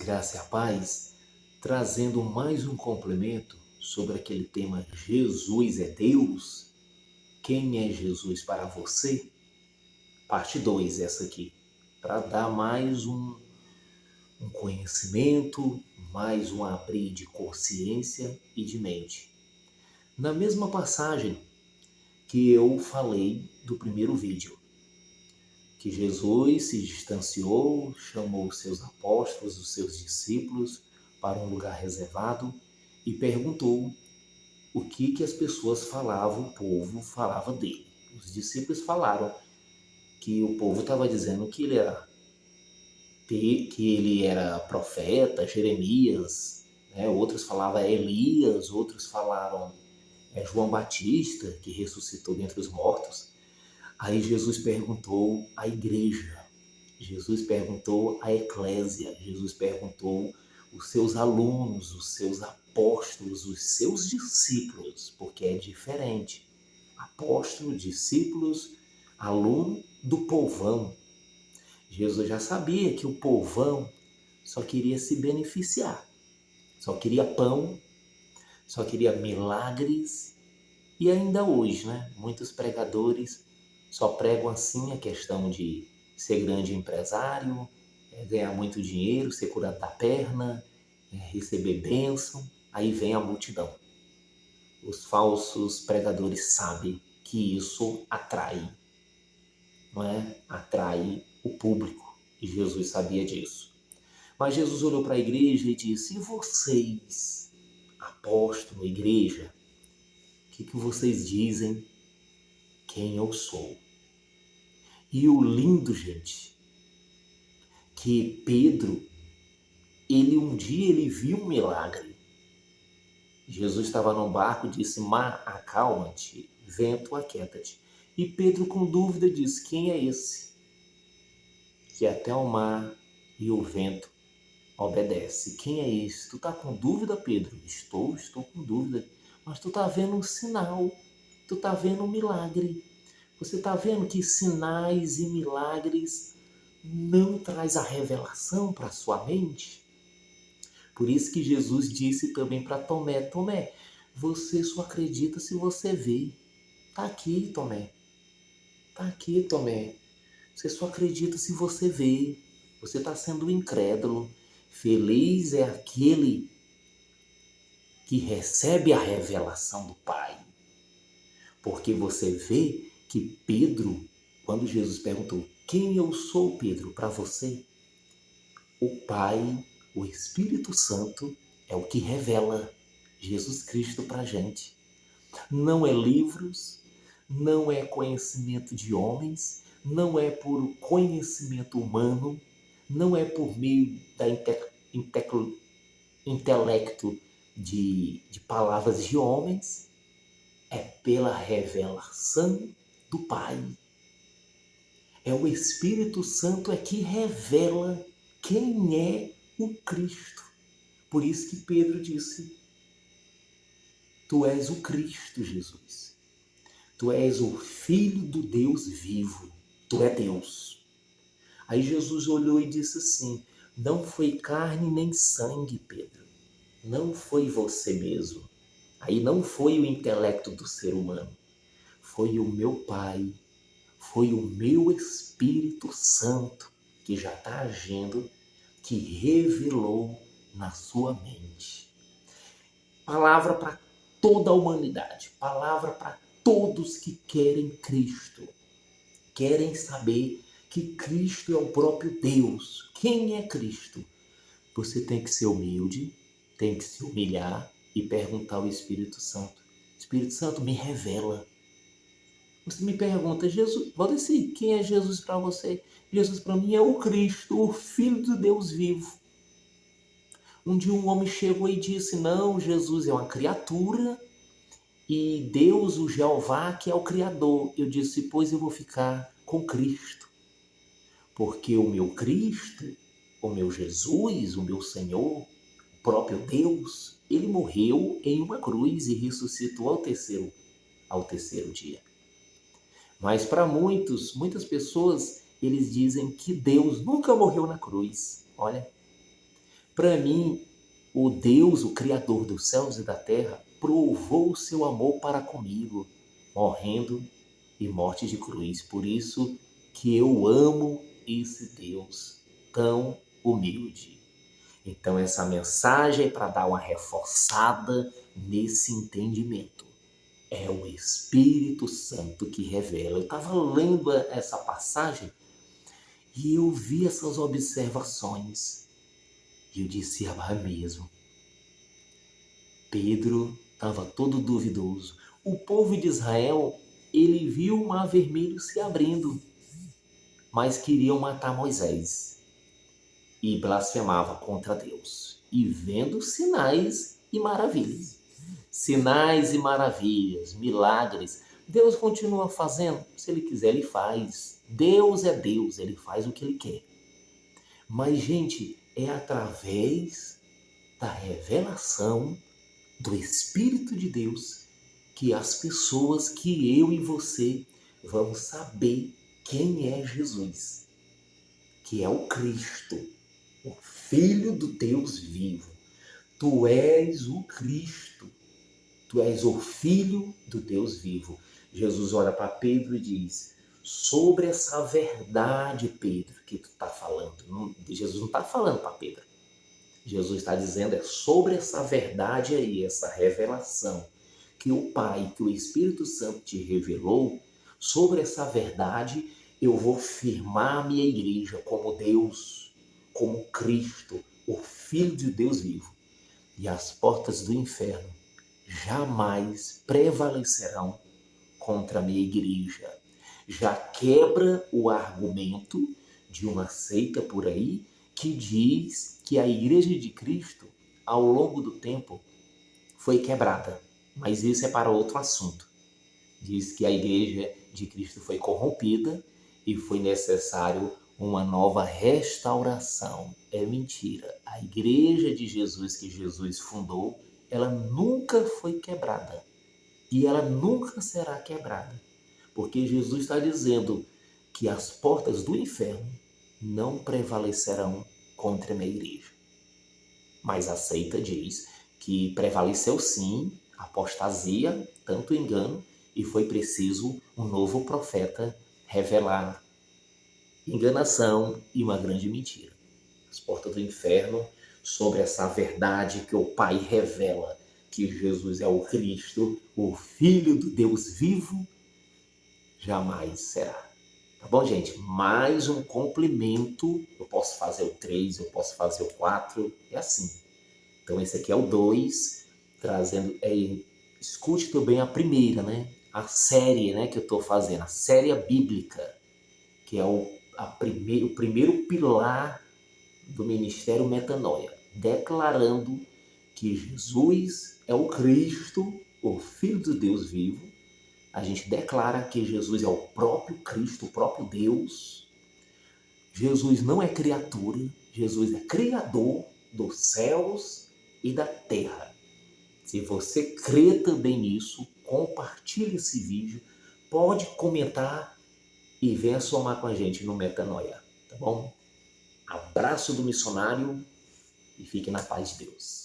graça e a paz, trazendo mais um complemento sobre aquele tema Jesus é Deus? Quem é Jesus para você? Parte 2 essa aqui, para dar mais um conhecimento, mais um abrir de consciência e de mente. Na mesma passagem que eu falei do primeiro vídeo, que Jesus se distanciou, chamou os seus apóstolos, os seus discípulos, para um lugar reservado e perguntou o que as pessoas falavam, o povo falava dele. Os discípulos falaram que o povo estava dizendo que ele era profeta, Jeremias, né? Outros falavam Elias, outros falaram João Batista, que ressuscitou dentre os mortos. Aí Jesus perguntou à igreja, Jesus perguntou à eclésia, Jesus perguntou os seus alunos, os seus apóstolos, os seus discípulos, porque é diferente. Apóstolo, discípulos, aluno do povão. Jesus já sabia que o povão só queria se beneficiar, só queria pão, só queria milagres. E ainda hoje, né? Muitos pregadores só pregam assim a questão de ser grande empresário, ganhar muito dinheiro, ser curado da perna, receber bênção. Aí vem a multidão. Os falsos pregadores sabem que isso atrai, não é? Atrai o público. E Jesus sabia disso. Mas Jesus olhou para a igreja e disse: e vocês, apóstolo, igreja, o que vocês dizem quem eu sou? E o lindo, gente, que Pedro, um dia ele viu um milagre. Jesus estava num barco e disse: mar, acalma-te, vento, aquieta-te. E Pedro, com dúvida, disse: quem é esse que até o mar e o vento obedece? Quem é esse? Tu está com dúvida, Pedro? Estou com dúvida. Mas tu está vendo um sinal, tu está vendo um milagre. Você está vendo que sinais e milagres não traz a revelação para a sua mente? Por isso que Jesus disse também para Tomé: Tomé, você só acredita se você vê. Está aqui, Tomé. Está aqui, Tomé. Você só acredita se você vê. Você está sendo incrédulo. Feliz é aquele que recebe a revelação do Pai. Porque você vê que Pedro, quando Jesus perguntou: quem eu sou, Pedro, para você? O Pai, o Espírito Santo, é o que revela Jesus Cristo para a gente. Não é livros, não é conhecimento de homens, não é por conhecimento humano, não é por meio da intelecto de palavras de homens, é pela revelação do Pai. É o Espírito Santo que revela quem é o Cristo. Por isso que Pedro disse: tu és o Cristo, Jesus. Tu és o Filho do Deus vivo. Tu é Deus. Aí Jesus olhou e disse assim: não foi carne nem sangue, Pedro. Não foi você mesmo. Aí não foi o intelecto do ser humano. Foi o meu Pai. Foi o meu Espírito Santo que já está agindo, que revelou na sua mente. Palavra para toda a humanidade. Palavra para todos que querem Cristo. Querem saber que Cristo é o próprio Deus. Quem é Cristo? Você tem que ser humilde, tem que se humilhar e perguntar ao Espírito Santo: Espírito Santo, me revela. Você me pergunta: Jesus, Valdeci, quem é Jesus para você? Jesus para mim é o Cristo, o Filho de Deus vivo. Um dia um homem chegou e disse: não, Jesus é uma criatura e Deus, o Jeová, que é o Criador. Eu disse: pois eu vou ficar com Cristo. Porque o meu Cristo, o meu Jesus, o meu Senhor, o próprio Deus, ele morreu em uma cruz e ressuscitou ao terceiro dia. Mas para muitas pessoas, eles dizem que Deus nunca morreu na cruz. Olha, Para mim, o Deus, o Criador dos céus e da terra, provou o seu amor para comigo, morrendo e morte de cruz. Por isso que eu amo esse Deus tão humilde. Então, essa mensagem é para dar uma reforçada nesse entendimento. É o Espírito Santo que revela. Eu estava lendo essa passagem e eu vi essas observações. E eu disse, ah, mesmo. Pedro estava todo duvidoso. O povo de Israel, ele viu o mar vermelho se abrindo, mas queriam matar Moisés e blasfemava contra Deus. E vendo sinais e maravilhas. Sinais e maravilhas, milagres. Deus continua fazendo. Se Ele quiser, Ele faz. Deus é Deus, Ele faz o que Ele quer. Mas, gente, é através da revelação do Espírito de Deus que as pessoas, que eu e você, vamos saber quem é Jesus, que é o Cristo, o Filho do Deus vivo. Tu és o Cristo, tu és o Filho do Deus vivo. Jesus olha para Pedro e diz, sobre essa verdade, Pedro, que tu está falando. Jesus não está falando para Pedro. Jesus está dizendo sobre essa verdade aí, essa revelação que o Pai, que o Espírito Santo te revelou, sobre essa verdade eu vou firmar a minha igreja como Deus, como Cristo, o Filho de Deus vivo. E as portas do inferno jamais prevalecerão contra a minha igreja. Já quebra o argumento de uma seita por aí que diz que a igreja de Cristo, ao longo do tempo, foi quebrada. Mas isso é para outro assunto. Diz que a igreja de Cristo foi corrompida e foi necessário uma nova restauração. É mentira. A igreja de Jesus que Jesus fundou, ela nunca foi quebrada. E ela nunca será quebrada. Porque Jesus está dizendo que as portas do inferno não prevalecerão contra a minha igreja. Mas a seita diz que prevaleceu sim a apostasia, tanto engano, e foi preciso um novo profeta revelar enganação e uma grande mentira. As portas do inferno, sobre essa verdade que o Pai revela, que Jesus é o Cristo, o Filho do Deus vivo, jamais será. Tá bom, gente? Mais um complemento. Eu posso fazer o 3, eu posso fazer o 4, é assim. Então, esse aqui é o 2, trazendo... escute também a primeira, né? A série, né, que eu estou fazendo, a série bíblica, que é o primeiro pilar do Ministério Metanoia, declarando que Jesus é o Cristo, o Filho do Deus vivo. A gente declara que Jesus é o próprio Cristo, o próprio Deus. Jesus não é criatura, Jesus é criador dos céus e da terra. Se você crê também nisso, compartilhe esse vídeo, pode comentar e venha somar com a gente no Metanoia, tá bom? Abraço do missionário e fique na paz de Deus.